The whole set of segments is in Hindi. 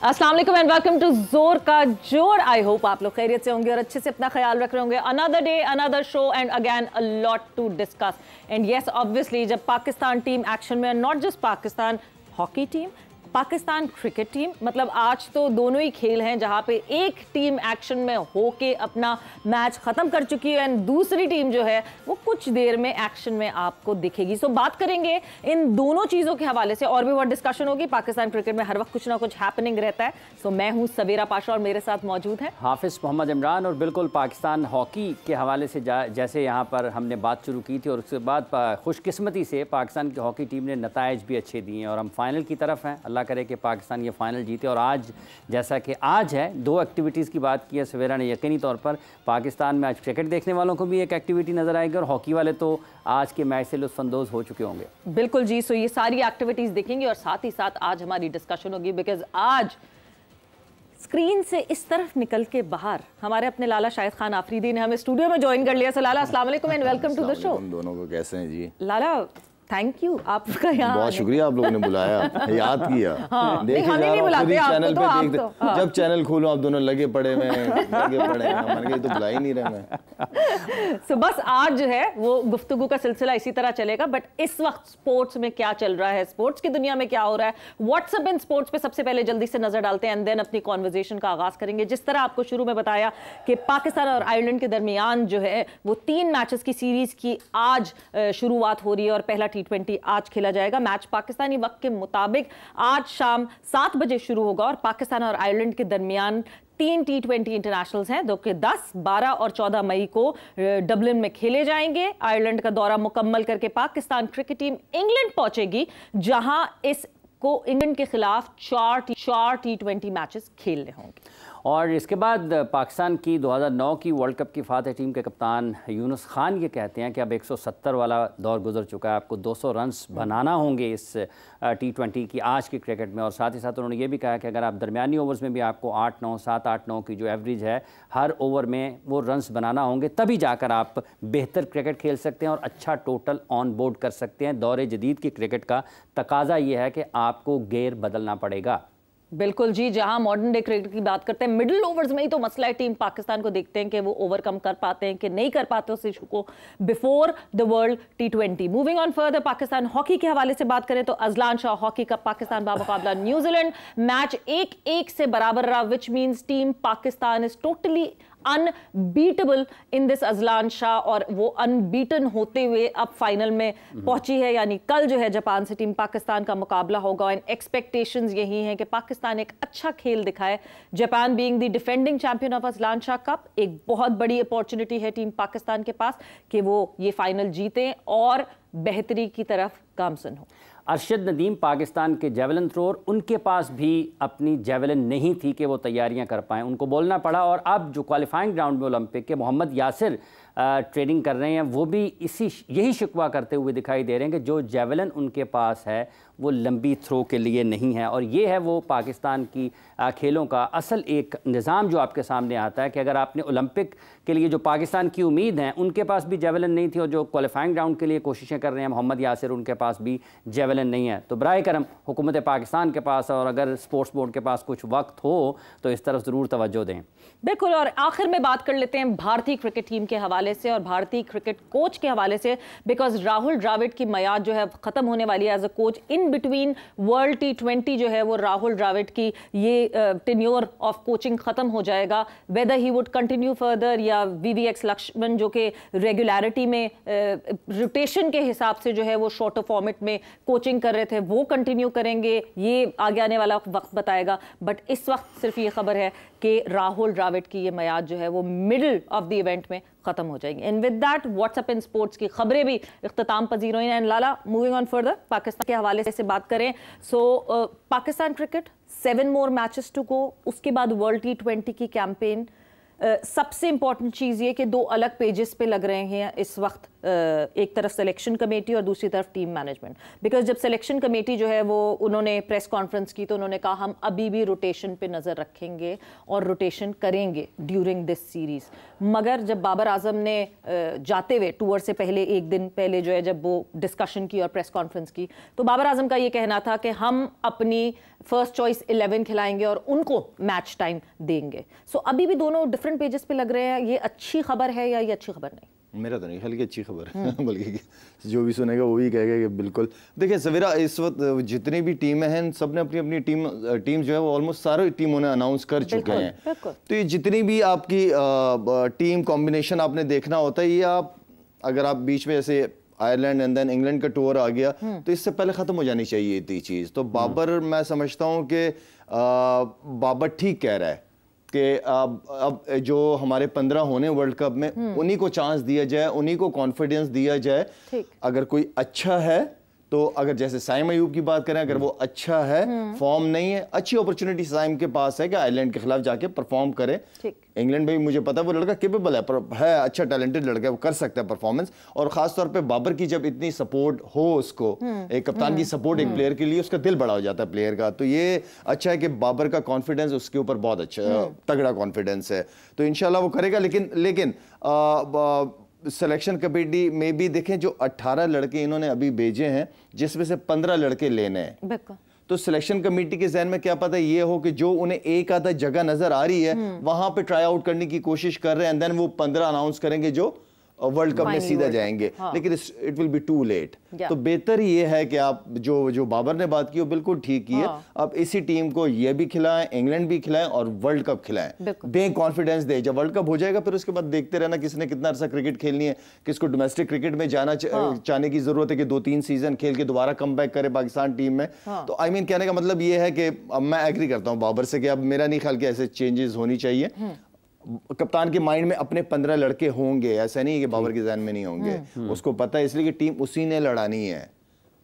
अस्सलाम वालेकुम एंड वेलकम टू जोर का जोर। आई होप आप लोग खैरियत से होंगे और अच्छे से अपना ख्याल रख रहे होंगे। Another day another show and again a lot to discuss and yes obviously जब पाकिस्तान टीम एक्शन में, not just Pakistan hockey team, Pakistan cricket team, मतलब आज तो दोनों ही खेल हैं जहां पे एक टीम एक्शन में होके अपना मैच खत्म कर चुकी है एंड दूसरी टीम जो है वो कुछ देर में एक्शन में आपको दिखेगी। सो बात करेंगे इन दोनों चीज़ों के हवाले से और भी बहुत डिस्कशन होगी। पाकिस्तान क्रिकेट में हर वक्त कुछ ना कुछ हैपनिंग रहता है। सो मैं हूँ सवेरा पाशा और मेरे साथ मौजूद है हाफिज़ मोहम्मद इमरान। और बिल्कुल पाकिस्तान हॉकी के हवाले से जैसे यहाँ पर हमने बात शुरू की थी और उसके बाद खुशकिस्मती से पाकिस्तान की हॉकी टीम ने नताइज भी अच्छे दिए हैं और हम फाइनल की तरफ हैं। अल्लाह करे कि पाकिस्तान ये फाइनल जीते। और आज जैसा कि आज है, दो एक्टिविटीज़ की बात की है सवेरा ने, यकीनी तौर पर पाकिस्तान में आज क्रिकेट देखने वालों को भी एक एक्टिविटी नज़र आएगी और हॉकी वाले तो आज के मैच से लुत्फ़अंदोज़ हो चुके होंगे। बिल्कुल जी। सो ये सारी एक्टिविटीज़ देखेंगे और साथ ही साथ आज हमारी डिस्कशन होगी बिकॉज आज स्क्रीन से इस तरफ निकल के बाहर हमारे अपने लाला शाहिद खान आफरीदी ने हमें स्टूडियो में ज्वाइन कर लिया। सो लाला अस्सलाम वालेकुम and welcome to the show. दोनों को कैसे हैं जी? लाला थैंक यू आपका यहाँ बहुत शुक्रिया आप लोगों ने बुलाया, याद किया। हाँ, देखे जा नहीं बुलाते चैनल तो पे आप देखते तो, हाँ। जब चैनल खोलो आप दोनों लगे पड़े मैंने कहा तो बुला ही नहीं रहे मैं। सो बस आज जो है वो गुफ्तगू का सिलसिला इसी तरह चलेगा। बट इस वक्त स्पोर्ट्स में क्या चल रहा है, स्पोर्ट्स की दुनिया में क्या हो रहा है, व्हाट्सएप इन स्पोर्ट्स पे सबसे पहले जल्दी से नजर डालते हैं एंड देन अपनी कॉन्वर्जेशन का आगाज करेंगे। जिस तरह आपको शुरू में बताया कि पाकिस्तान और आयरलैंड के दरमियान जो है वो 3 मैचेस की सीरीज की आज शुरुआत हो रही है और पहला T20 आज खेला जाएगा। मैच पाकिस्तानी वक्त के मुताबिक आज शाम 7 बजे शुरू होगा और पाकिस्तान और आयरलैंड के दरमियान 3 T20 इंटरनेशनल्स हैं जो कि 10, 12 और 14 मई को डबलिन में खेले जाएंगे। आयरलैंड का दौरा मुकम्मल करके पाकिस्तान क्रिकेट टीम इंग्लैंड पहुंचेगी जहां इसको इंग्लैंड के खिलाफ 4 T20 मैचेस खेलने होंगे। और इसके बाद पाकिस्तान की 2009 की वर्ल्ड कप की फातह टीम के कप्तान यूनुस खान ये कहते हैं कि अब 170 वाला दौर गुजर चुका है, आपको 200 रन्स बनाना होंगे इस T20 की आज की क्रिकेट में। और साथ ही साथ उन्होंने ये भी कहा कि अगर आप दरमियानी ओवर्स में भी आपको 8-9, 7-8-9 की जो एवरेज है हर ओवर में वो रन्स बनाना होंगे, तभी जाकर आप बेहतर क्रिकेट खेल सकते हैं और अच्छा टोटल ऑन बोर्ड कर सकते हैं। दौरे जदीद की क्रिकेट का तकाजा ये है कि आपको गेयर बदलना पड़ेगा। बिल्कुल जी। जहां मॉडर्न डे क्रिकेट की बात करते हैं, मिडिल ओवर्स में ही तो मसला है। टीम पाकिस्तान को देखते हैं कि वो ओवरकम कर पाते हैं कि नहीं कर पाते उस इशू को before the world T20। Moving on further, Pakistan hockey के हवाले से बात करें तो Azlan Shah hockey cup Pakistan बामुकाबला न्यूजीलैंड, मैच 1-1 से बराबर रहा, which means team Pakistan is totally unbeatable in this Azlan Shah और वो अनबीटन होते हुए अब फाइनल में पहुंची है। यानी कल जो है जापान से टीम पाकिस्तान का मुकाबला होगा एंड एक्सपेक्टेशंस यही हैं कि पाकिस्तान एक अच्छा खेल दिखाए। Japan being the defending champion of Azlan Shah cup, एक बहुत बड़ी अपॉर्चुनिटी है टीम पाकिस्तान के पास कि वो ये फाइनल जीतें और बेहतरी की तरफ गामजन हो। अरशद नदीम पाकिस्तान के जेवलिन थ्रोअर, उनके पास भी अपनी जेवलिन नहीं थी कि वो तैयारियां कर पाएँ, उनको बोलना पड़ा। और अब जो क्वालिफाइंग राउंड में ओलंपिक के मोहम्मद यासिर ट्रेनिंग कर रहे हैं, वो भी यही शिकवा करते हुए दिखाई दे रहे हैं कि जो जेवलिन उनके पास है वो लंबी थ्रो के लिए नहीं है। और ये है वो पाकिस्तान की खेलों का असल एक निज़ाम जो आपके सामने आता है कि अगर आपने ओलंपिक के लिए जो पाकिस्तान की उम्मीद है, उनके पास भी जेवलिन नहीं थी और जो क्वालिफाइंग राउंड के लिए कोशिशें कर रहे हैं मोहम्मद यासिर, उनके पास भी जेवलिन नहीं है। तो बराए करम हुकूमत पाकिस्तान के पास और अगर स्पोर्ट्स बोर्ड के पास कुछ वक्त हो तो इस तरफ ज़रूर तवज्जो दें। बिल्कुल। और आखिर में बात कर लेते हैं भारतीय क्रिकेट टीम के हवाले से और भारतीय क्रिकेट कोच के हवाले से, बिकॉज राहुल द्रविड़ की मयाद जो है खत्म होने वाली है as a coach. In between world T20 जो है वो राहुल द्रविड़ की ये टेन्योर ऑफ कोचिंग खत्म हो जाएगा। Weather he would continue further या VVX लक्ष्मण जो कि रेगुलरिटी में रोटेशन के हिसाब से जो है वो शॉर्टर फॉर्मेट में कोचिंग कर रहे थे, वो कंटिन्यू करेंगे, ये आगे आने वाला वक्त बताएगा। बट इस वक्त सिर्फ ये खबर है कि राहुल द्रविड़ की ये मयाद जो है वो मिडिल ऑफ द इवेंट में खत्म हो जाएगी। And with that WhatsApp in sports की खबरें भी इख्तिताम पजीर हुई। एंड लाला, मूविंग ऑन फर्दर, पाकिस्तान के हवाले से बात करें सो Pakistan cricket 7 more matches to go, उसके बाद वर्ल्ड T20 की कैंपेन। सबसे इंपॉर्टेंट चीज़ ये कि 2 अलग पेजेस पे लग रहे हैं इस वक्त एक तरफ सिलेक्शन कमेटी और दूसरी तरफ टीम मैनेजमेंट, बिकॉज जब सिलेक्शन कमेटी जो है वो उन्होंने प्रेस कॉन्फ्रेंस की तो उन्होंने कहा हम अभी भी रोटेशन पे नज़र रखेंगे और रोटेशन करेंगे ड्यूरिंग दिस सीरीज। मगर जब बाबर आजम ने जाते हुए टूर से पहले एक दिन पहले जो है जब वो डिस्कशन की और प्रेस कॉन्फ्रेंस की तो बाबर आजम का ये कहना था कि हम अपनी फर्स्ट चॉइस 11 खिलाएंगे और उनको मैच टाइम देंगे। सो अभी भी दोनों डिफरेंट पेजेस पे लग रहे हैं। ये अच्छी खबर है या ये अच्छी खबर नहीं? मेरा तो नहीं ख्याल कि अच्छी खबर है बल्कि जो भी सुनेगा वो भी कहेगा कि बिल्कुल। देखिए सवेरा, इस वक्त जितनी भी टीमें हैं सब ने अपनी अपनी टीम जो है वो ऑलमोस्ट सारी टीमों ने अनाउंस कर चुके हैं। तो ये जितनी भी आपकी टीम कॉम्बिनेशन आपने देखना होता है, ये आप अगर आप बीच में जैसे आयरलैंड एंड देन इंग्लैंड का टूर आ गया तो इससे पहले ख़त्म हो जानी चाहिए थी चीज़। तो बाबर मैं समझता हूँ कि बाबर ठीक कह रहा है कि अब जो हमारे 15 होने वर्ल्ड कप में उन्हीं को चांस दिया जाए, उन्हीं को कॉन्फिडेंस दिया जाए। अगर कोई अच्छा है तो अगर जैसे साइम अयूब की बात करें, अगर वो अच्छा है, फॉर्म नहीं है, अच्छी अपॉर्चुनिटी साइम के पास है कि आयरलैंड के खिलाफ जाके परफॉर्म करे। इंग्लैंड में भी मुझे पता है वो लड़का केपेबल है अच्छा टैलेंटेड लड़का है, वो कर सकता है परफॉर्मेंस। और खास तौर पे बाबर की जब इतनी सपोर्ट हो उसको, एक कप्तान की सपोर्ट एक प्लेयर के लिए, उसका दिल बड़ा हो जाता है प्लेयर का। तो ये अच्छा है कि बाबर का कॉन्फिडेंस उसके ऊपर बहुत अच्छा तगड़ा कॉन्फिडेंस है, तो इंशाल्लाह वो करेगा। लेकिन सिलेक्शन कमेटी में भी देखें जो 18 लड़के इन्होंने अभी भेजे हैं जिसमें से 15 लड़के लेने हैं, तो सिलेक्शन कमेटी के जहन में क्या पता ये हो कि जो उन्हें एक आधा जगह नजर आ रही है वहां पे ट्राई आउट करने की कोशिश कर रहे हैं, एंड देन वो 15 अनाउंस करेंगे जो वर्ल्ड कप में सीधा जाएंगे। लेकिन it will be too late. तो बेहतर ये है कि आप जो बाबर ने बात की वो बिल्कुल ठीक की है। आप इसी टीम को ये भी खिलाएं, इंग्लैंड भी खिलाएं और वर्ल्ड कप खिलाएं, दें कॉन्फिडेंस दें। जब वर्ल्ड कप हो जाएगा फिर उसके बाद देखते रहना किसने कितना अर्सा क्रिकेट खेलनी है, किसको डोमेस्टिक क्रिकेट में जाना चाहने की जरूरत है कि 2-3 सीजन खेल के दोबारा कम बैक करे पाकिस्तान टीम में। तो आई मीन कहने का मतलब ये है कि मैं एग्री करता हूँ बाबर से कि अब मेरा नहीं ख्याल कि ऐसे चेंजेस होनी चाहिए। कप्तान के माइंड में अपने 15 लड़के होंगे, ऐसा नहीं है कि बाबर के ज़हन में नहीं होंगे। उसको पता है इसलिए कि टीम उसी ने लड़ानी है,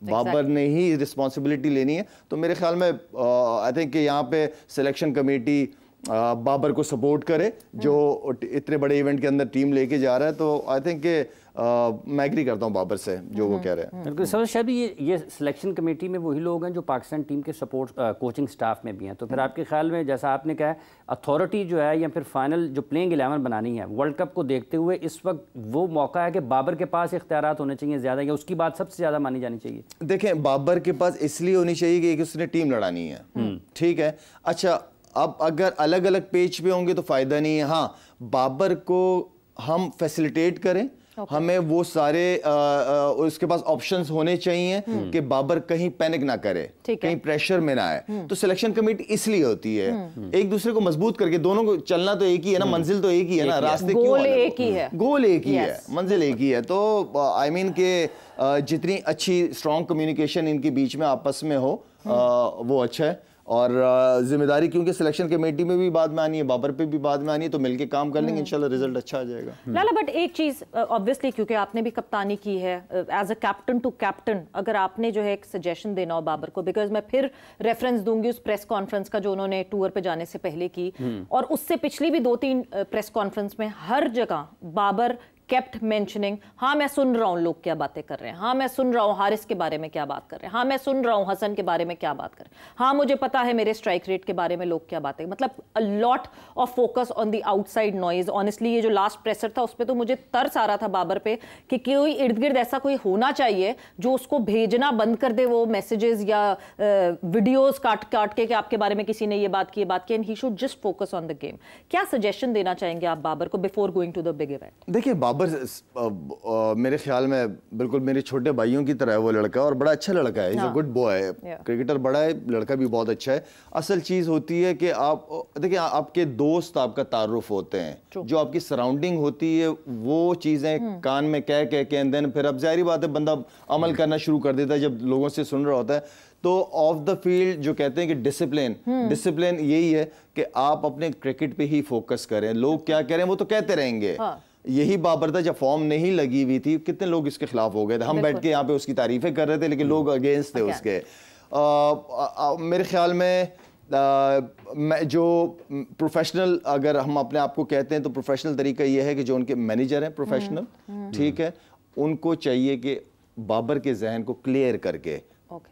बाबर ने ही रिस्पॉन्सिबिलिटी लेनी है। तो मेरे ख्याल में आई थिंक कि यहाँ पे सिलेक्शन कमेटी बाबर को सपोर्ट करे जो इतने बड़े इवेंट के अंदर टीम लेके जा रहा है। तो आई थिंक कि मैं एग्री करता हूँ बाबर से जो वो कह रहे हैं। बिल्कुल सर, शायद ये सिलेक्शन कमेटी में वही लोग हैं जो पाकिस्तान टीम के सपोर्ट कोचिंग स्टाफ में भी हैं। तो फिर आपके ख्याल में जैसा आपने कहा अथॉरिटी जो है या फिर फाइनल जो प्लेइंग 11 बनानी है वर्ल्ड कप को देखते हुए इस वक्त वो मौका है कि बाबर के पास इख्तियारात होने चाहिए ज़्यादा, या उसकी बात सबसे ज़्यादा मानी जानी चाहिए? देखें, बाबर के पास इसलिए होनी चाहिए कि उसने टीम लड़ानी है, ठीक है। अच्छा, अब अगर अलग अलग पेज पे होंगे तो फायदा नहीं है। हाँ, बाबर को हम फैसिलिटेट करें, हमें वो सारे उसके पास ऑप्शंस होने चाहिए कि बाबर कहीं पैनिक ना करे, कहीं प्रेशर में ना आए। तो सिलेक्शन कमेटी इसलिए होती है एक दूसरे को मजबूत करके, दोनों को चलना तो एक ही है ना, मंजिल तो एक ही है ना, रास्ते गोल एक ही है, गोल एक ही है, मंजिल एक ही है। तो आई मीन के जितनी अच्छी स्ट्रॉन्ग कम्युनिकेशन इनके बीच में आपस में हो वो अच्छा है। और जिम्मेदारी क्योंकि सिलेक्शन कमेटी में भी बाद में आनी है, बाबर पे भी बाद में आनी है, तो मिलके काम कर लेंगे, इंशाल्लाह रिजल्ट अच्छा आ जाएगा। लाला, बट एक चीज़ ऑब्वियसली क्योंकि आपने भी कप्तानी की है as a captain to captain, अगर आपने जो है एक सजेशन देना हो बाबर को, बिकॉज मैं फिर रेफरेंस दूंगी उस प्रेस कॉन्फ्रेंस का जो उन्होंने टूर पे जाने से पहले की और उससे पिछली भी 2-3 प्रेस कॉन्फ्रेंस में हर जगह बाबर केप्ट मेंशनिंग, हाँ मैं सुन रहा हूँ लोग क्या बातें कर रहे हैं, हाँ मैं सुन रहा हूँ हारिस के बारे में क्या बात कर रहे हैं, हाँ मैं सुन रहा हूँ हसन के बारे में क्या बात कर रहे हैं, हाँ मुझे पता है मेरे स्ट्राइक रेट के बारे में लोग क्या बातें, मतलब a lot of focus on the outside noise. Honestly ये जो लास्ट प्रेसर था उस पर तो मुझे तरस आ रहा था बाबर पे कि कोई इर्द गिर्द ऐसा कोई होना चाहिए जो उसको भेजना बंद कर दे वो मैसेजेस या वीडियोज काट के कि आपके बारे में किसी ने ये बात की and he should just focus on the game. क्या सजेशन देना चाहेंगे आप बाबर को before going to the big event? देखिए, बाबर मेरे ख्याल में बिल्कुल मेरे छोटे भाइयों की तरह है वो लड़का, और बड़ा अच्छा लड़का है, is a good boy, cricketer बड़ा है, लड़का भी बहुत अच्छा है। असल चीज होती है कि आप देखिए, आपके दोस्त आपका तारुफ होते हैं, जो आपकी सराउंडिंग होती है वो चीजें कान में कह के एंड देन फिर अब जाहिर बात है बंदा अमल करना शुरू कर देता है जब लोगों से सुन रहा होता है। तो ऑफ द फील्ड जो कहते हैं कि डिसिप्लिन यही है कि आप अपने क्रिकेट पे ही फोकस करें, लोग क्या कह रहे हैं वो तो कहते रहेंगे। यही बाबर था जब फॉर्म नहीं लगी हुई थी, कितने लोग इसके खिलाफ हो गए थे, हम बैठ के यहाँ पे उसकी तारीफें कर रहे थे लेकिन लोग अगेंस्ट थे उसके। मेरे ख्याल में जो प्रोफेशनल अगर हम अपने आप को कहते हैं तो प्रोफेशनल तरीका यह है कि जो उनके मैनेजर हैं प्रोफेशनल, ठीक है, उनको चाहिए कि बाबर के जहन को क्लियर करके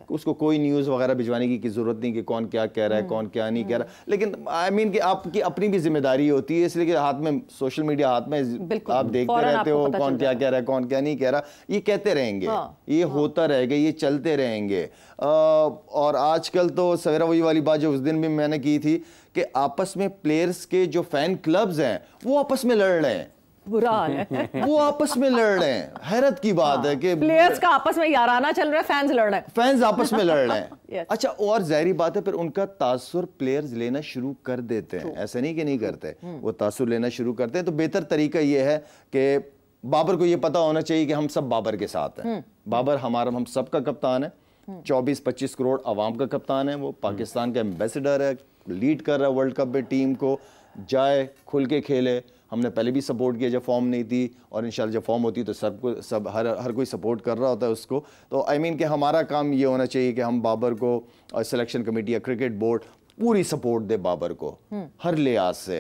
उसको कोई न्यूज़ वगैरह भिजवाने की जरूरत नहीं कि कौन क्या कह रहा है, कौन क्या नहीं कह रहा, लेकिन आई मीन कि आपकी अपनी भी जिम्मेदारी होती है, इसलिए कि हाथ में सोशल मीडिया हाथ में आप देखते रहते हो कौन क्या कह रहा है, कौन क्या नहीं कह रहा, ये कहते रहेंगे, ये होता रहेगा, ये चलते रहेंगे। और आजकल तो सवेरा वही वाली बात जो उस दिन भी मैंने की थी कि आपस में प्लेयर्स के जो फैन क्लब्स हैं वो आपस में लड़ रहे हैं, बुरा हाल है। वो आपस में लड़ रहे हैं। हैरत की बात है कि प्लेयर्स का आपस में याराना चल रहा है, फैंस लड़ रहे हैं, फैंस आपस में लड़ रहे हैं। Yes. अच्छा, और जाहिर बात है फिर उनका तासुर प्लेयर्स लेना शुरू कर देते हैं, ऐसा नहीं कि नहीं करते, वो तासुर लेना शुरू करते हैं। तो बेहतर तरीका ये है कि बाबर को ये पता होना चाहिए कि हम सब बाबर के साथ हैं। बाबर हम सब का कप्तान है, 24-25 करोड़ आवाम का कप्तान है, वो पाकिस्तान का एम्बेसडर है, लीड कर रहा है वर्ल्ड कप में टीम को, जाए खुल के खेले। हमने पहले भी सपोर्ट किया जब फॉर्म नहीं थी, और इंशाल्लाह जब फॉर्म होती है तो हर कोई सपोर्ट कर रहा होता है उसको। तो आई मीन कि हमारा काम ये होना चाहिए कि हम बाबर को, सिलेक्शन कमेटी या क्रिकेट बोर्ड पूरी सपोर्ट दे बाबर को हर लिहाज से,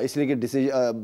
इसलिए कि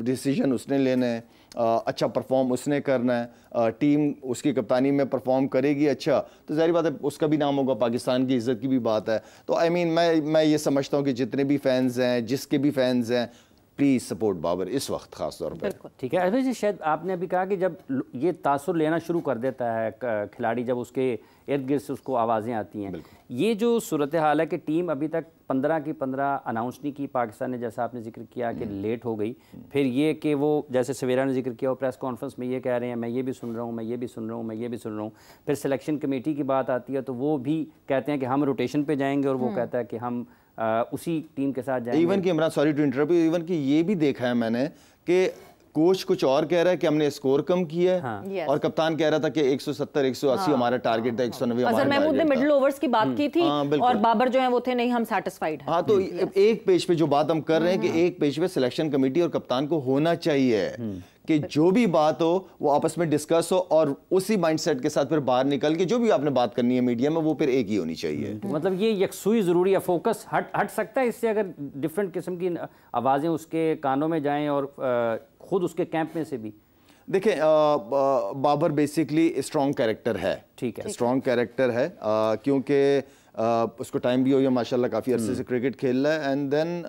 डिसीजन उसने लेने हैं, अच्छा परफॉर्म उसने करना है, टीम उसकी कप्तानी में परफॉर्म करेगी अच्छा तो जाहिर बात है उसका भी नाम होगा, पाकिस्तान की इज़्ज़त की भी बात है। तो आई मीन मैं ये समझता हूँ कि जितने भी फैंस हैं, जिसके भी फैंस हैं, प्लीज़ सपोर्ट बाबर इस वक्त खास तौर पर। ठीक है अरबाज जी, शायद आपने अभी कहा कि जब ये तासुर लेना शुरू कर देता है खिलाड़ी, जब उसके इर्द गिर्द से उसको आवाज़ें आती हैं, ये जो सूरत हाल है कि टीम अभी तक 15 की 15 अनाउंस नहीं की पाकिस्तान ने, जैसा आपने जिक्र किया कि लेट हो गई, फिर ये कि वो जैसे सवेरा ने जिक्र किया वो प्रेस कॉन्फ्रेंस में ये कह रहे हैं मैं ये भी सुन रहा हूँ, मैं ये भी सुन रहा हूँ, मैं ये भी सुन रहा हूँ, फिर सिलेक्शन कमेटी की बात आती है तो वो भी कहते हैं कि हम रोटेशन पे जाएंगे, और वो कहता है कि हम उसी टीम के साथ जाएंगे। इवन कि Imran, sorry to interrupt, even कि ये भी देखा है मैंने कि कोच कुछ और कह रहा है कि हमने स्कोर कम किया है, हाँ। और कप्तान कह रहा था कि 170 180 हमारा टारगेट था, 190 अजहर महमूद ने मिडिल ओवर्स की बात की थी, और बाबर जो है वो थे नहीं हम सैटिस्फाइड हैं। हाँ, तो एक पेज पे जो बात हम कर रहे हैं कि एक पेज पे सिलेक्शन कमेटी और कप्तान को होना चाहिए कि जो भी बात हो वो आपस में डिस्कस हो, और उसी माइंडसेट के साथ फिर बाहर निकल के जो भी आपने बात करनी है मीडिया में वो फिर एक ही होनी चाहिए। मतलब ये यकसुई ज़रूरी है, फोकस हट सकता है इससे अगर डिफरेंट किस्म की आवाज़ें उसके कानों में जाएं, और खुद उसके कैंप में से भी। देखें, बाबर बेसिकली स्ट्रॉन्ग कैरेक्टर है, ठीक है, स्ट्रॉन्ग कैरेक्टर है, क्योंकि उसको टाइम भी हो गया माशाल्लाह, काफ़ी अरसे से क्रिकेट खेल रहा है। एंड देन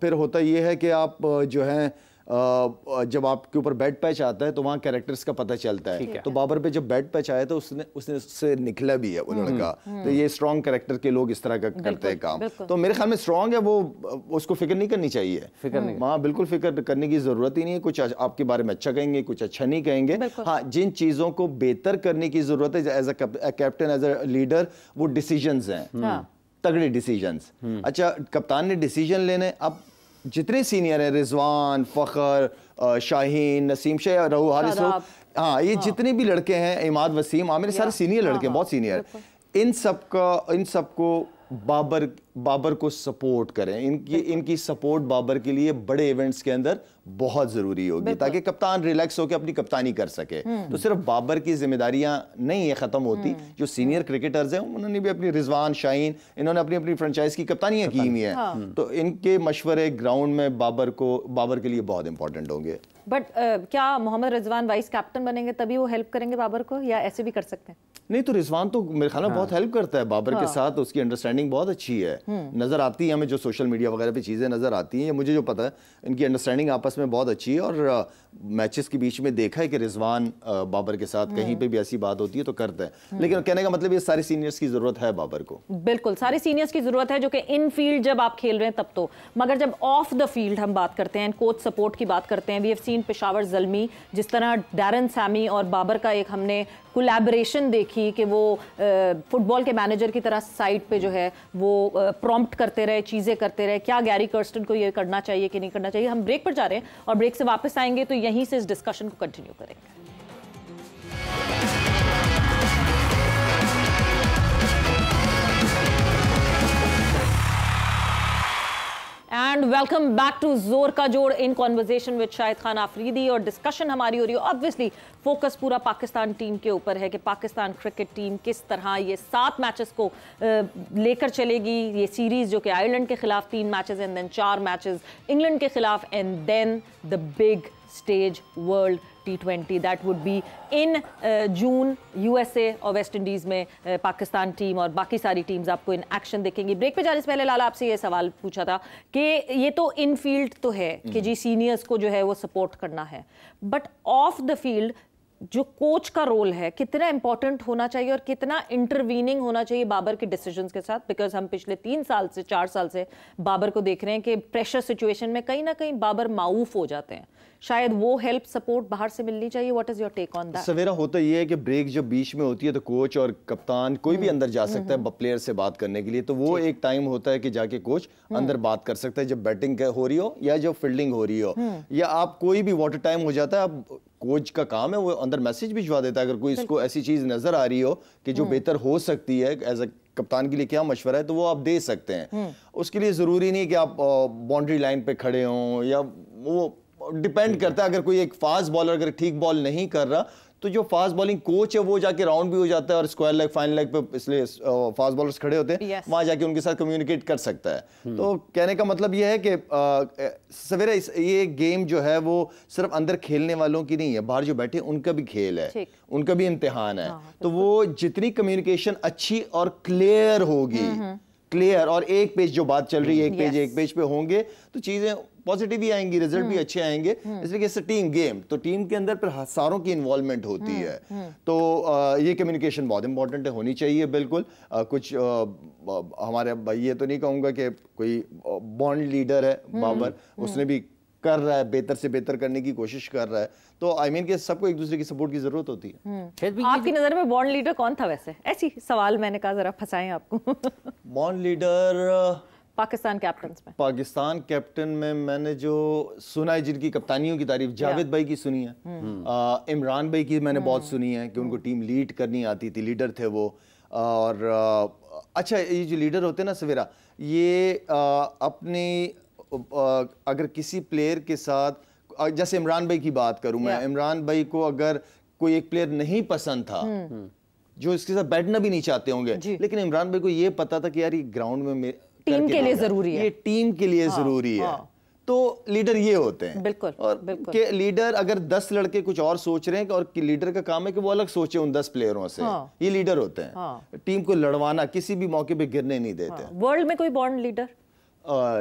फिर होता ये है कि आप जो है जब आपके ऊपर बैड पैच आता है तो वहाँ कैरेक्टर्स का पता चलता है। तो बाबर पे जब बैड पैच आया तो उसने उससे निकला भी है वो लड़का। तो ये स्ट्रॉन्ग कैरेक्टर के लोग इस तरह का करते हैं काम। तो मेरे ख्याल में स्ट्रॉन्ग है वो, उसको फिक्र नहीं करनी चाहिए, हाँ बिल्कुल फिक्र करने की जरूरत ही नहीं है। कुछ आपके बारे में अच्छा कहेंगे, कुछ अच्छा नहीं कहेंगे। हाँ, जिन चीजों को बेहतर करने की जरूरत है as a captain, as a leader, वो डिसीजंस हैं, तगड़े डिसीजंस। अच्छा, कप्तान ने डिसीजन लेने, अब जितने सीनियर हैं, रिजवान, फखर, शाहीन, नसीम शाह, रहू हारिस, हाँ ये जितने भी लड़के हैं, इमाद वसीम, आमिर, सारे सीनियर लड़के हैं, बहुत सीनियर। इन सबको बाबर को सपोर्ट करें, इनकी सपोर्ट बाबर के लिए बड़े इवेंट्स के अंदर बहुत जरूरी होगी, ताकि कप्तान रिलैक्स होकर अपनी कप्तानी कर सके। तो सिर्फ बाबर की जिम्मेदारियां नहीं है खत्म होती, जो सीनियर क्रिकेटर्स हैं उन्होंने भी अपनी, रिजवान, शाहीन, इन्होंने अपनी अपनी फ्रेंचाइज की कप्तानियां की हुई हैं। तो इनके मशवरे ग्राउंड में बाबर के लिए बहुत इंपॉर्टेंट होंगे। बट क्या मोहम्मद रिजवान वाइस कैप्टन बनेंगे तभी वो हेल्प करेंगे बाबर को, या ऐसे भी कर सकते हैं? नहीं, तो रिजवान तो मेरे ख्याल में बहुत हेल्प करता है बाबर के साथ, उसकी अंडरस्टैंडिंग बहुत अच्छी है, नजर आती है हमें, जो सोशल मीडिया वगैरह पे चीजें नजर आती हैं, मुझे जो पता है इनकी अंडरस्टैंडिंग आपस में बहुत अच्छी है। और मैचेस के बीच में देखा है कि रिजवान बाबर के साथ कहीं पे भी ऐसी बात होती है तो करता है। लेकिन कहने का मतलब ये सारे सीनियर्स की जरूरत है बाबर को, बिल्कुल सारे सीनियर्स की जरूरत है, जो कि इन फील्ड जब आप खेल रहे हैं तब तो, मगर जब ऑफ द फील्ड हम बात करते हैं, कोच सपोर्ट की बात करते हैं, we have seen Peshawar Zalmi, जिस तरह डैरन सैमी और बाबर का एक हमने कोलैबोरेशन देखी कि वो फुटबॉल के मैनेजर की तरह साइड पे जो है वो प्रॉम्प्ट करते रहे, चीज़ें करते रहे। क्या गैरी कर्स्टन को ये करना चाहिए कि नहीं करना चाहिए? हम ब्रेक पर जा रहे हैं और ब्रेक से वापस आएंगे तो यहीं से इस डिस्कशन को कंटिन्यू करेंगे। एंड वेलकम बैक टू जोर का जोड़ in conversation with Shahid Khan Afridi. और डिस्कशन हमारी हो रही है, ऑब्वियसली फोकस पूरा पाकिस्तान टीम के ऊपर है कि पाकिस्तान क्रिकेट टीम किस तरह ये 7 मैचेस को लेकर चलेगी। ये सीरीज जो कि आयरलैंड के खिलाफ 3 matches and then 4 matches England के खिलाफ and then the big stage World T20 that would be in June. USA और वेस्ट इंडीज़ में पाकिस्तान टीम और बाकी सारी टीम्स आपको इन एक्शन देखेंगी। ब्रेक पे जाने से पहले लाला आपसे ये सवाल पूछा था कि ये तो इन फील्ड तो है कि जी सीनियर्स को जो है वो सपोर्ट करना है, बट ऑफ द फील्ड जो कोच का रोल है कितना इंपॉर्टेंट होना चाहिए और कितना इंटरवीनिंग होना चाहिए बाबर के डिसीजंस के साथ? बिकॉज हम पिछले 3 साल से 4 साल से बाबर को देख रहे हैं कि प्रेशर सिचुएशन में कहीं ना कहीं बाबर माऊफ हो जाते हैं। शायद वो हेल्प सपोर्ट बाहर से मिलनी चाहिए। What is your take on that? सवेरा होता ये है कि ब्रेक जब बीच में होती है तो कोच और कप्तान कोई भी अंदर जा सकता है प्लेयर से बात करने के लिए, तो वो एक टाइम होता है कि जाके कोच अंदर बात कर सकता है जब बैटिंग हो रही हो या जब फील्डिंग हो रही हो, या आप कोई भी वाटर टाइम हो जाता है, आप कोच का काम है वो अंदर मैसेज भिजवा देता है अगर कोई इसको ऐसी चीज नजर आ रही हो कि जो बेहतर हो सकती है एज अ कप्तान के लिए क्या मशवरा है, तो वो आप दे सकते हैं। उसके लिए जरूरी नहीं कि आप बाउंड्री लाइन पे खड़े हों, या वो डिपेंड करता है। अगर कोई एक फास्ट बॉलर अगर ठीक बॉल नहीं कर रहा तो जो फास्ट बॉलिंग कोच है वो जाके राउंड भी हो जाता है और स्क्वायर लेग फाइन लेग पे इसलिए फास्ट बॉलर्स खड़े होते हैं, वहां जाके उनके साथ कम्युनिकेट कर सकता है। तो कहने का मतलब ये है कि सवेरा ये गेम जो है वो सिर्फ अंदर खेलने वालों की नहीं है, बाहर जो बैठे उनका भी खेल है, उनका भी इम्तिहान है। तो वो जितनी कम्युनिकेशन अच्छी और क्लियर होगी, क्लियर और एक पेज जो बात चल रही है एक पेज पे होंगे तो चीजें पॉजिटिव ही आएंगी, रिजल्ट भी अच्छे आएंगे। इसलिए कि टीम गेम, तो टीम के अंदर फिर हजारों की इन्वॉल्वमेंट होती है। तो ये कम्युनिकेशन बहुत इंपॉर्टेंट है, होनी चाहिए बिल्कुल। कुछ हमारे भाई, ये तो नहीं कहूंगा कि कोई बॉन्ड लीडर है बाबर, उसने भी कर रहा है, बेहतर से बेहतर करने की कोशिश कर रहा है। तो आई मीन कि सबको एक दूसरे की सपोर्ट की जरूरत होती है। आपकी नजर में बॉन्ड लीडर कौन था वैसे? ऐसी सवाल मैंने कहा जरा फंसाएं आपको। बॉन्ड लीडर पाकिस्तान कैप्टन में, पाकिस्तान कैप्टन में मैंने जो सुना है, जिनकी कप्तानियों की तारीफ, जावेद भाई की सुनी है, इमरान भाई की मैंने बहुत सुनी है कि उनको टीम लीड करनी आती थी, लीडर थे वो। और अच्छा, ये जो लीडर होते हैं ना सवेरा, ये अपनी अगर किसी प्लेयर के साथ, जैसे इमरान भाई की बात करूं मैं, इमरान भाई को अगर कोई एक प्लेयर नहीं पसंद था जो इसके साथ बैठना भी नहीं चाहते होंगे, लेकिन इमरान भाई को ये पता था कि यार ये ग्राउंड में टीम के लिए जरूरी है, ये टीम के लिए जरूरी है। तो लीडर ये होते हैं। बिल्कुल। और कि लीडर अगर 10 लड़के कुछ और सोच रहे हैं और लीडर का काम है कि वो अलग सोचे उन 10 प्लेयरों से, ये लीडर होते हैं। टीम को लड़वाना, किसी भी मौके पे गिरने नहीं देते। वर्ल्ड में कोई बॉन्ड लीडर?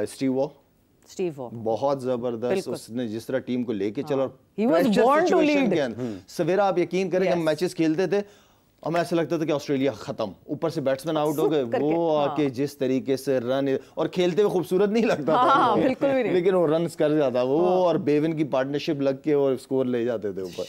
स्टीव वॉ बहुत जबरदस्त, उसने जिस तरह टीम को लेके चला, सवेरा आप यकीन करें, हम मैचेस खेलते थे, हमें ऐसा लगता था कि ऑस्ट्रेलिया खत्म, ऊपर से बैट्समैन आउट हो गए, वो आके जिस तरीके से रन, और खेलते हुए खूबसूरत नहीं लगता था बिल्कुल भी नहीं, लेकिन वो रन कर जाता वो, और बेवन की पार्टनरशिप लग के और स्कोर ले जाते थे ऊपर।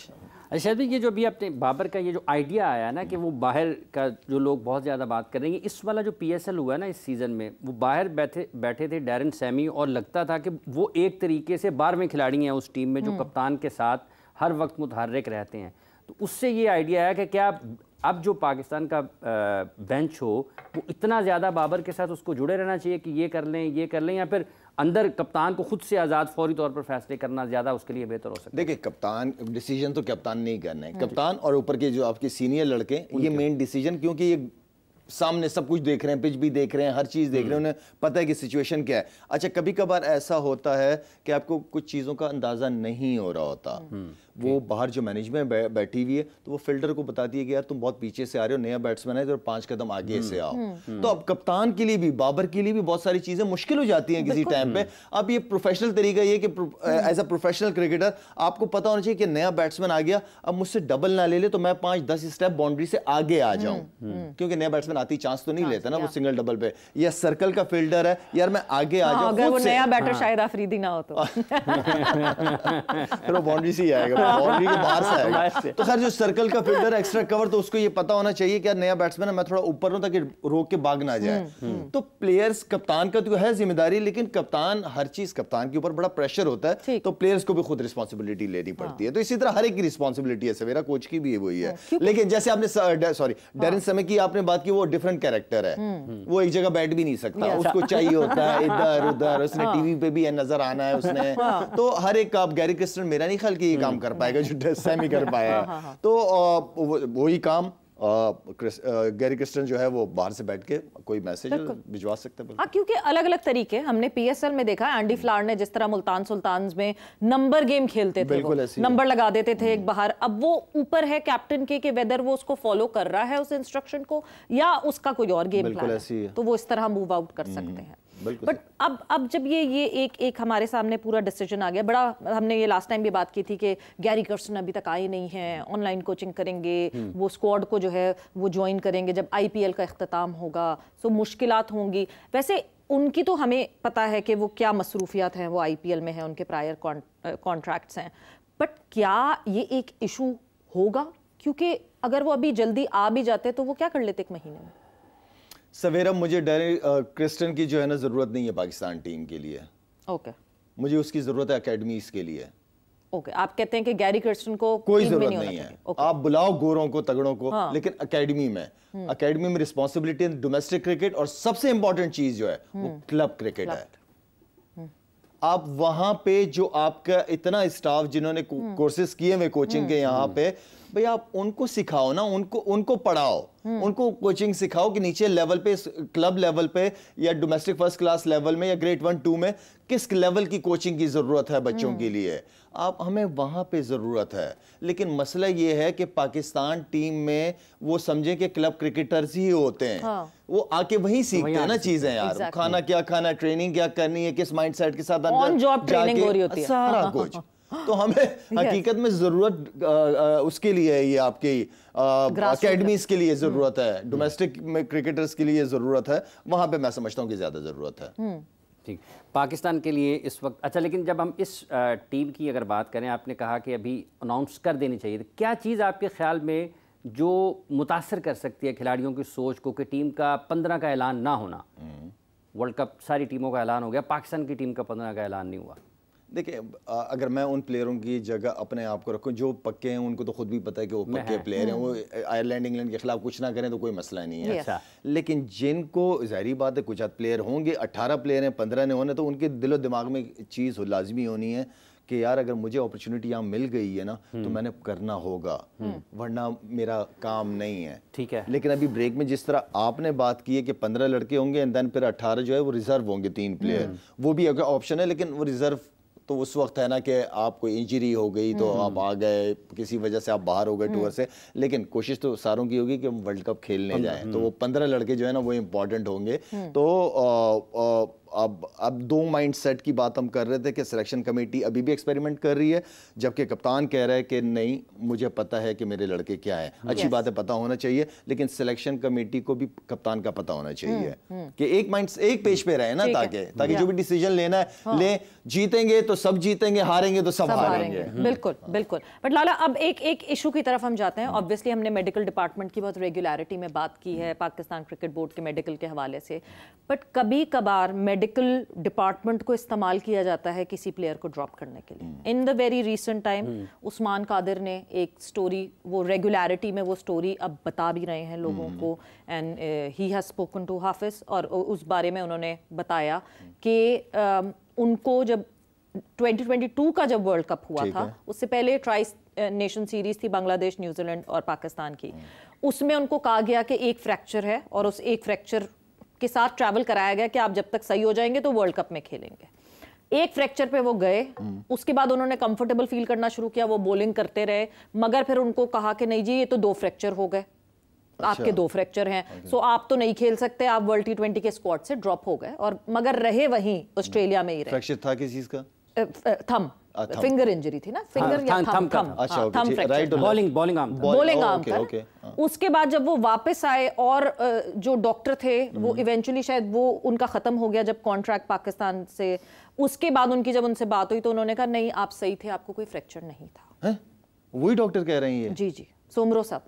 अच्छा भाई, ये जो अभी अपने बाबर का ये जो आइडिया आया ना कि वो बाहर का, जो लोग बहुत ज़्यादा बात कर रहे हैं, इस वाला जो PSL हुआ है ना इस सीज़न में, वो बाहर बैठे थे डैरन सैमी, और लगता था कि वो एक तरीके से 12वें खिलाड़ी हैं उस टीम में जो कप्तान के साथ हर वक्त मुतहर्रिक रहते हैं। तो उससे ये आइडिया आया कि क्या अब जो पाकिस्तान का बेंच हो वो इतना ज़्यादा बाबर के साथ उसको जुड़े रहना चाहिए कि ये कर लें, या फिर अंदर कप्तान को खुद से आज़ाद फौरी तौर पर फैसले करना ज़्यादा उसके लिए बेहतर हो सकता है? देखिए, कप्तान डिसीजन तो कप्तान नहीं करना है, कप्तान और ऊपर के जो आपके सीनियर लड़के, ये मेन डिसीजन, क्योंकि ये सामने सब कुछ देख रहे हैं, पिच भी देख रहे हैं, हर चीज देख रहे हैं, उन्हें पता है कि सिचुएशन क्या है। अच्छा, कभी कभार ऐसा होता है कि आपको कुछ चीजों का अंदाजा नहीं हो रहा होता, वो बाहर जो मैनेजमेंट बैठी हुई है तो वो फील्डर को बताती है कि यार तुम बहुत पीछे से आ रहे हो, नया बैट्समैन है तो 5 कदम आगे से आओ। तो अब कप्तान के लिए भी, बाबर के लिए भी बहुत सारी चीजें मुश्किल हो जाती हैं किसी टाइम पे। अब ये प्रोफेशनल तरीका ये कि एज अ प्रोफेशनल क्रिकेटर आपको पता होना चाहिए कि नया बैट्समैन आ गया, अब मुझसे डबल ना ले ले तो मैं 5-10 स्टेप बाउंड्री से आगे आ जाऊं, क्योंकि नया बैट्समैन आती चांस तो नहीं लेता ना वो सिंगल डबल पे, या सर्कल का फील्डर है, यार मैं आगे आ जाऊं, अगर वो नया बैटर शायद आफरीदी ना हो तो फिर वो बाउंड्री से ही आएगा, बाउंड्री के बाहर से आएगा। तो खैर जो सर्कल का फील्डर है, एक्स्ट्रा कवर, तो उसको ये पता होना चाहिए कि यार नया बैट्समैन है, मैं थोड़ा ऊपर हूं ताकि रोक के भाग ना जाए। तो प्लेयर्स, कप्तान का तो है जिम्मेदारी, लेकिन कप्तान, हर चीज कप्तान के ऊपर बड़ा प्रेशर होता है, तो प्लेयर्स को भी खुद रिस्पॉन्सिबिलिटी लेनी पड़ती है। तो इसी तरह हर एक की रिस्पॉन्सिबिलिटी है, सवेरा कोच की भी वही है। लेकिन जैसे आपने डैरेन सैमी की आपने बात की, वो डिफरेंट कैरेक्टर है, वो एक जगह बैठ भी नहीं सकता, उसको चाहिए होता है इधर उधर, उसने टीवी पे भी नजर आना है उसने। तो हर एक आप, गैरी क्रिस्टन मेरा नहीं ख्याल कि ये काम कर पाएगा जो सैमी कर पाया है। तो वही काम गैरी क्रिस्टन जो है वो बाहर से बैठ के कोई मैसेज भिजवा सकते हैं। हाँ, क्योंकि अलग अलग तरीके हमने पीएसएल में देखा है, एंडी फ्लावर ने जिस तरह मुल्तान सुल्तान्स में नंबर गेम खेलते थे, वो नंबर लगा देते थे एक बाहर। अब वो ऊपर है कैप्टन के कि वेदर वो उसको फॉलो कर रहा है उस इंस्ट्रक्शन को या उसका कोई और गेम प्लान है, तो वो इस तरह मूव आउट कर सकते हैं। बट अब जब ये एक हमारे सामने पूरा डिसीजन आ गया, बड़ा हमने ये लास्ट टाइम भी बात की थी कि गैरी कर्स्टन अभी तक आए नहीं हैं, ऑनलाइन कोचिंग करेंगे, वो स्क्वाड को जो है वो ज्वाइन करेंगे जब आईपीएल का इख्तिताम होगा, सो मुश्किलात होंगी। वैसे उनकी तो हमें पता है कि वो क्या मसरूफियात हैं, वो आईपीएल में है, उनके प्रायर कॉन्ट्रैक्ट्स हैं, बट क्या ये एक इशू होगा? क्योंकि अगर वो अभी जल्दी आ भी जाते तो वो क्या कर लेते एक महीने में? सवेरा मुझे क्रिस्टन की जो है ना जरूरत नहीं है पाकिस्तान टीम के लिए। ओके, मुझे उसकी जरूरत है एकेडमीज के लिए। ओके, आप कहते हैं कि गैरी कर्स्टन को कोई जरूरत नहीं है। आप बुलाओ गोरों को तगड़ों को, लेकिन एकेडमी में रिस्पॉन्सिबिलिटी डोमेस्टिक क्रिकेट और सबसे इंपॉर्टेंट चीज जो है वो क्लब क्रिकेट है। आप वहां पे जो आपका इतना स्टाफ जिन्होंने कोर्सेज किए हुए कोचिंग के यहाँ पे, भाई आप उनको सिखाओ ना, उनको पढ़ाओ, उनको कोचिंग सिखाओ कि नीचे लेवल पे, क्लब लेवल पे या डोमेस्टिक फर्स्ट क्लास लेवल में या ग्रेड 1 2 में किस लेवल की कोचिंग की जरूरत है बच्चों के लिए। आप हमें वहां पे जरूरत है। लेकिन मसला ये है कि पाकिस्तान टीम में वो समझे कि क्लब क्रिकेटर्स ही होते हैं। हाँ। वो आके वहीं सीखते हैं ना चीजें यार, खाना क्या खाना, ट्रेनिंग क्या करनी है, किस माइंडसेट के साथ ऑन जॉब ट्रेनिंग हो रही होती है, सारा कुछ। तो हमें हकीकत में जरूरत उसके लिए है, ये आपकी अकेडमीज के लिए जरूरत है, डोमेस्टिक में क्रिकेटर्स के लिए जरूरत है, वहां पे मैं समझता हूँ कि ज्यादा जरूरत है। ठीक, पाकिस्तान के लिए इस वक्त। अच्छा, लेकिन जब हम इस टीम की अगर बात करें, आपने कहा कि अभी अनाउंस कर देनी चाहिए, तो क्या चीज़ आपके ख्याल में जो मुतासर कर सकती है खिलाड़ियों की सोच को कि टीम का 15 का ऐलान ना होना? वर्ल्ड कप सारी टीमों का ऐलान हो गया, पाकिस्तान की टीम का 15 का ऐलान नहीं हुआ। देखिए, अगर मैं उन प्लेयरों की जगह अपने आप को रखूं जो पक्के हैं, उनको तो खुद भी पता है कि वो पक्के प्लेयर हैं, वो आयरलैंड इंग्लैंड के खिलाफ कुछ ना करें तो कोई मसला नहीं है। अच्छा। लेकिन जिनको जाहिर बात है कुछ प्लेयर होंगे, 18 प्लेयर हैं, 15 ने होने, तो उनके दिलो दिमाग में चीज़ लाजमी होनी है कि यार अगर मुझे अपॉर्चुनिटी यहाँ मिल गई है ना तो मैंने करना होगा, वरना मेरा काम नहीं है। ठीक है। लेकिन अभी ब्रेक में जिस तरह आपने बात की है कि 15 लड़के होंगे एंड देन फिर 18 जो है वो रिजर्व होंगे, 3 प्लेयर, वो भी अगर ऑप्शन है, लेकिन वो रिजर्व तो उस वक्त है ना कि आपको इंजरी हो गई तो आप आ गए, किसी वजह से आप बाहर हो गए टूर से, लेकिन कोशिश तो सारों की होगी कि हम वर्ल्ड कप खेलने जाएं, तो वो 15 लड़के जो है ना वो इम्पोर्टेंट होंगे। तो अब 2 माइंडसेट की बात हम कर रहे थे कि सिलेक्शन कमेटी अभी भी एक्सपेरिमेंट कर रही है, जबकि कप्तान कह रहा है कि नहीं, मुझे पता है कि मेरे लड़के क्या है। अच्छी बात है, पता होना चाहिए, लेकिन सिलेक्शन कमेटी को भी कप्तान का पता होना चाहिए कि एक पेज पे रहे ना, ताकि जो भी डिसीजन लेना है ले, जीतेंगे तो सब जीतेंगे, हारेंगे तो सब हारेंगे। बिल्कुल बिल्कुल। बट लाला, अब एक इशू की तरफ हम जाते हैं। ऑब्वियसली हमने मेडिकल डिपार्टमेंट की बहुत रेगुलरिटी में बात की है, पाकिस्तान क्रिकेट बोर्ड के मेडिकल के हवाले से, बट कभी कभार मेडिकल डिपार्टमेंट को इस्तेमाल किया जाता है किसी प्लेयर को ड्रॉप करने के लिए। In the very recent time Usman Qadir ने एक स्टोरी, वो रेगुलरिटी में वो स्टोरी अब बता भी रहे हैं लोगों को, and he has spoken to Hafiz, और उस बारे में उन्होंने बताया कि उनको जब 2022 का जब वर्ल्ड कप हुआ था, उससे पहले ट्राई नेशन सीरीज थी बांग्लादेश, न्यूजीलैंड और पाकिस्तान की, उसमें उनको कहा गया कि एक फ्रैक्चर है और उस एक फ्रैक्चर के साथ ट्रैवल कराया गया कि आप जब तक सही हो जाएंगे तो वर्ल्ड कप में खेलेंगे। एक फ्रैक्चर पे वो गए, उसके बाद उन्होंने कंफर्टेबल फील करना शुरू किया, वो बॉलिंग करते रहे, मगर फिर उनको कहा कि नहीं जी, ये तो 2 फ्रैक्चर हो गए, आपके 2 फ्रैक्चर हैं, सो आप तो नहीं खेल सकते, आप वर्ल्ड T20 के स्क्वाड से ड्रॉप हो गए, और मगर रहे वहीं ऑस्ट्रेलिया में ही रहे। फ्रैक्चर था किस चीज का? थम, फिंगर इंजरी थी ना, फिंगर या थम, थम फ्रैक्चर, बॉलिंग आर्म पर। उसके बाद जब वो वापस आए और जो डॉक्टर थे वो इवेंचुअली शायद वो उनका खत्म हो गया जब कॉन्ट्रैक्ट पाकिस्तान से, उसके बाद उनकी जब उनसे बात हुई तो उन्होंने कहा नहीं, आप सही थे, आपको कोई फ्रैक्चर नहीं था। वही डॉक्टर कह रहे हैं? जी, सोमरो साहब।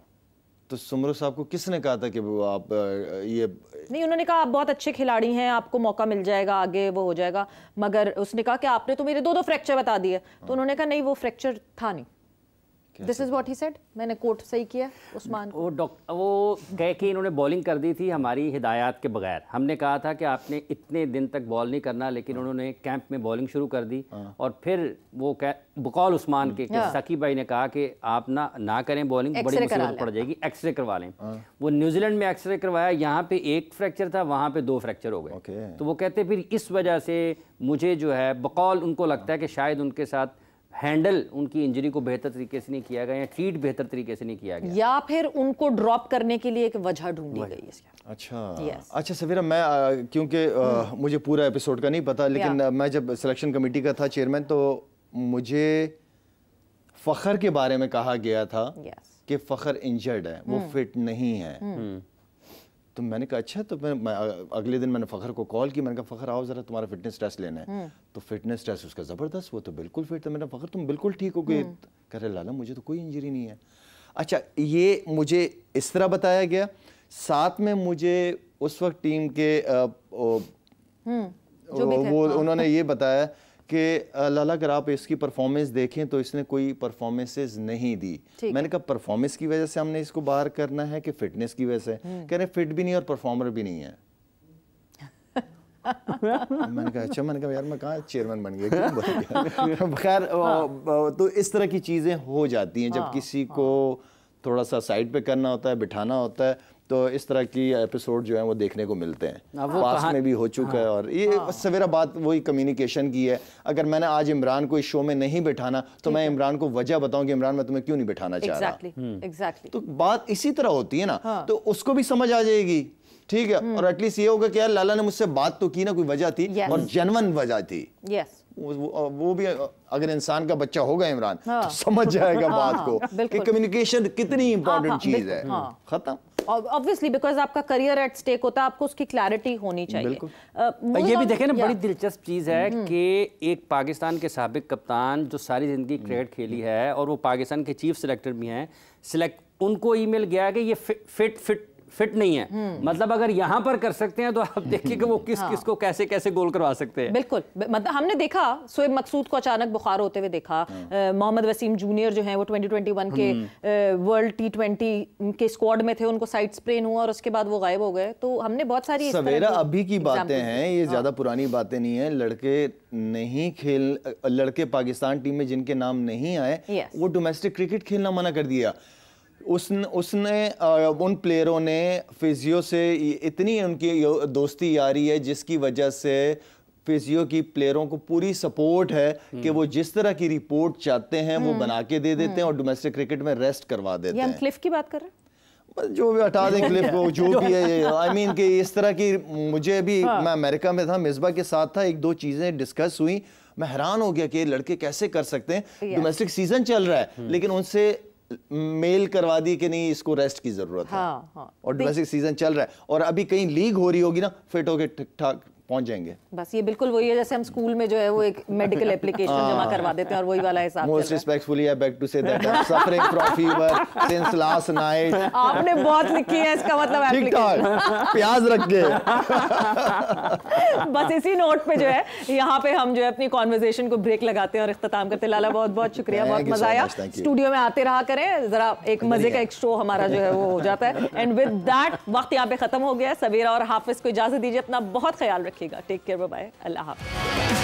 तो सुमरो साहब को किसने कहा था कि वो आप ये नहीं, उन्होंने कहा आप बहुत अच्छे खिलाड़ी हैं, आपको मौका मिल जाएगा, आगे वो हो जाएगा, मगर उसने कहा कि आपने तो मेरे 2 फ्रैक्चर बता दिए, तो उन्होंने कहा नहीं, वो फ्रैक्चर था नहीं। This is what he said, मैंने कोट सही किया उस्मान को। वो कह के इन्होंने बॉलिंग कर दी थी हमारी हिदायत के बगैर। हमने कहा था कि आपने इतने दिन तक बॉल नहीं करना, लेकिन उन्होंने कैंप में बॉलिंग शुरू कर दी। और फिर वो बकौल उस्मान के साकिब भाई ने कहा कि आप ना करें बॉलिंग, बड़ी मुसीबत पड़ जाएगी, एक्सरे करवा लें। वो न्यूजीलैंड में एक्सरे करवाया, यहाँ पे एक फ्रैक्चर था, वहाँ पे 2 फ्रैक्चर हो गए। तो वो कहते फिर इस वजह से मुझे जो है बकौल उनको लगता है कि शायद उनके साथ हैंडल उनकी इंजरी को बेहतर तरीके से नहीं किया गया या ट्रीट बेहतर तरीके से नहीं किया गया, या फिर उनको ड्रॉप करने के लिए एक वजह ढूंढी गई है। अच्छा सवेरा, मैं क्योंकि मुझे पूरा एपिसोड का नहीं पता, लेकिन मैं जब सिलेक्शन कमेटी का था चेयरमैन, तो मुझे फखर के बारे में कहा गया था कि फखर इंजर्ड है, वो फिट नहीं है। तो मैंने कहा अच्छा, तो मैं अगले दिन मैंने फखर को कॉल की, मैंने कहा फखर आओ जरा तुम्हारा फिटनेस टेस्ट लेना है। तो फिटनेस टेस्ट उसका ज़बरदस्त, वो तो बिल्कुल फिट था। मैंने फखर तुम बिल्कुल ठीक हो गए? कह रहे लाला मुझे तो कोई इंजरी नहीं है। अच्छा, ये मुझे इस तरह बताया गया। साथ में मुझे उस वक्त टीम के वो उन्होंने ये बताया कि लाला अगर आप इसकी परफॉर्मेंस देखें तो इसने कोई परफॉर्मेंसेस नहीं दी। मैंने कहा परफॉर्मेंस की वजह से हमने इसको बाहर करना है कि फिटनेस की वजह से? कह रहे फिट भी नहीं और परफॉर्मर भी नहीं है। मैंने कहा अच्छा, मैंने कहा यार मैं कहाँ चेयरमैन बन गया। खैर, तो इस तरह की चीज़ें हो जाती हैं जब किसी को थोड़ा सा साइड पे करना होता है, बिठाना होता है, तो इस तरह की एपिसोड जो है वो देखने को मिलते हैं। पास में भी हो चुका है। और ये सवेरा बात वही कम्युनिकेशन की है। अगर मैंने आज इमरान को इस शो में नहीं बिठाना तो मैं इमरान को वजह बताऊं कि इमरान मैं तुम्हें क्यों नहीं बिठाना चाह रहा। तो बात इसी तरह होती है ना, तो उसको भी समझ आ जाएगी, ठीक है। और एटलीस्ट ये होगा कि यार लाला ने मुझसे बात तो की ना, कोई वजह थी और जेन्युइन वजह थी। वो भी अगर इंसान का बच्चा होगा इमरान तो समझ जाएगा बात को कि कम्युनिकेशन कितनी इंपॉर्टेंट चीज है। खत्म। ऑब्वियसली बिकॉज आपका करियर एट स्टेक होता है, आपको उसकी क्लैरिटी होनी चाहिए। ये भी देखें ना, बड़ी दिलचस्प चीज है कि एक पाकिस्तान के साबिक कप्तान जो सारी जिंदगी क्रिकेट खेली है और वो पाकिस्तान के चीफ सिलेक्टर भी हैं, उनको ईमेल गया कि ये फिट नहीं है। मतलब अगर यहाँ पर कर सकते हैं तो आप देखिए कि वो किस को कैसे कैसे गोल करवा सकते हैं। बिल्कुल, मतलब हमने देखा शोएब मकसूद को अचानक बुखार होते हुए देखा। मोहम्मद वसीम जूनियर जो हैं वो 2021 के वर्ल्ड T20 के स्क्वाड में थे, उनको साइड स्प्रेन हुआ और उसके बाद वो गायब हो गए। तो हमने बहुत सारी सवेरा अभी की बातें हैं, ये ज्यादा पुरानी बातें नहीं है। लड़के पाकिस्तान टीम में जिनके नाम नहीं आए वो डोमेस्टिक क्रिकेट खेलना मना कर दिया। उसने उन प्लेयरों ने फिजियो से इतनी उनकी दोस्ती यारी है जिसकी वजह से फिजियो की प्लेयरों को पूरी सपोर्ट है कि वो जिस तरह की रिपोर्ट चाहते हैं वो बना के दे देते हैं और डोमेस्टिक क्रिकेट में रेस्ट करवा देते हैं। हम क्लिफ की बात कर रहे हैं, जो भी हटा दें क्लिफ को, जो भी है। आई मीन कि इस तरह की मुझे भी मैं अमेरिका में था, मिसबा के साथ था, 1-2 चीजें डिस्कस हुई। मैं हैरान हो गया कि लड़के कैसे कर सकते हैं। डोमेस्टिक सीजन चल रहा है लेकिन उनसे मेल करवा दी कि नहीं इसको रेस्ट की जरूरत है। और डोमेस्टिक सीजन चल रहा है और अभी कहीं लीग हो रही होगी ना, फिट होके ठीक ठाक पहुंच जाएंगे। बस ये बिल्कुल वही है जैसे हम स्कूल में जो है वो एक मेडिकल एप्लीकेशन जमा करवा देते हैं और वही वाला हिसाब। Most respectfully I beg to say that I am suffering from fever since last night. आपने बहुत लिखी है, इसका मतलब एप्लीकेशन प्याज रख के। बस इसी नोट पे जो है यहाँ पे हम जो है अपनी कॉन्वर्सेशन को ब्रेक लगाते हैं और इख्तिताम करते हैं। लाला बहुत बहुत शुक्रिया, बहुत मजा आया। स्टूडियो में आते रहा करें, जरा एक मजे का एक शो हमारा जो है वो हो जाता है। एंड विद दैट वक्त यहाँ पे खत्म हो गया। सवेरा और हाफिज को इजाजत दीजिए, अपना बहुत ख्याल रखिएगा। टेक केयर, बाय बाय, अल्लाह हाफ़िज़।